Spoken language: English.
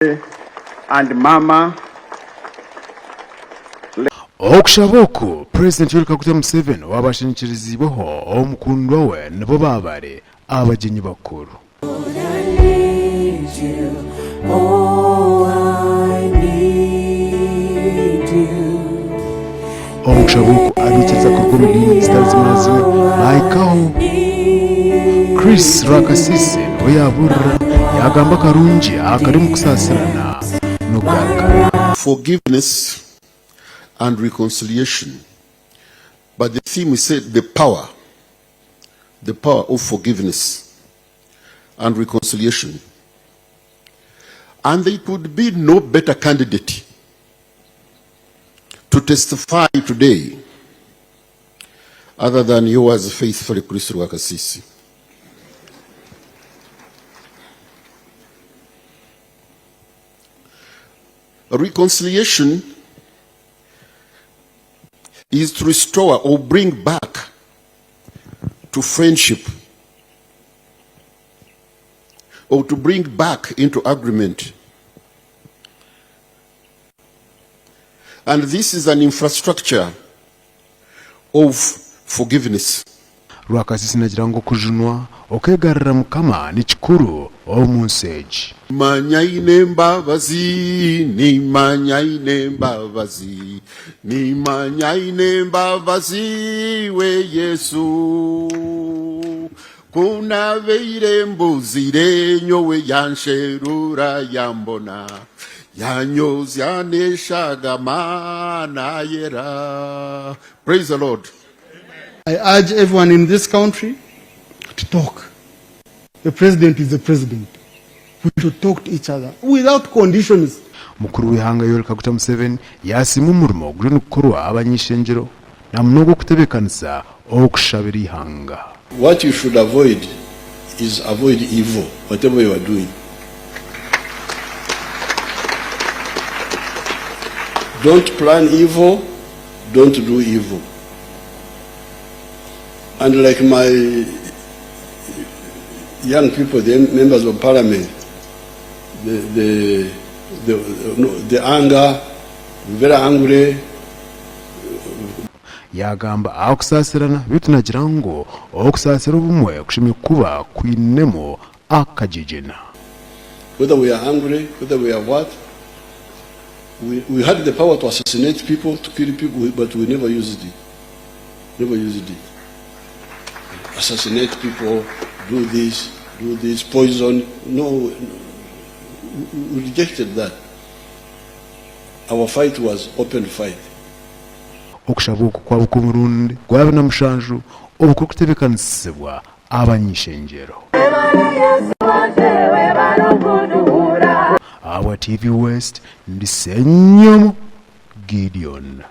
and Mama. Okushaboku President Yoweri Kaguta Museveni wabashinyikirizibwaho omukundwa we nabo babare abagenyi bakuru. Okushaboku abikiriza ku rw'edini zitazimazima baikaho Chris Rakasisi we yaburra yagamba karungi akari mu kusasirana n'okugarukana. Forgiveness and reconciliation, but the theme is said the power of forgiveness and reconciliation, and there could be no better candidate to testify today other than yours faithfully, Chris Rakasisi. Reconciliation is to restore or bring back to friendship, or to bring back into agreement. And this is an infrastructure of forgiveness. Rakasisi nagira ngo kujunwa okegarra mukama ni kikuru omunseji. Manyaine mbabazi, ni manyaine mbabazi, ni manyaine mbabazi we Yesu. Kuna veire mbuzire nyowe yansherura yambona, yanyozi yaneshaga mana yera. Praise the Lord. I urge everyone in this country to talk. The president is the president. We should talk to each other without conditions. Mukuru w'ihanga Yoweri Kaguta Museveni yasimu umurimo guri gukorwa abanyishengero na mnogo kutebekanisa okushabira ihanga. What you should avoid is avoid evil, whatever you are doing. Don't plan evil, don't do evil. And like my young people, the members of parliament, the anger, very angry. Yagamba akusasirana bitunagira ngo okusasira obumwe kushimye kuba kwinemo akajijena. Whether we are angry, whether we are what, we had the power to assassinate people, to kill people, but we never used it. Never used it. Assassinate people, do this, poison. No, we rejected that. Our fight was open fight. Okushabuku kwa bukumurundi gwabe na mushanju obukuru kutebekanisibwa abanyishengero. Our TV West ndisenyomo Gideon.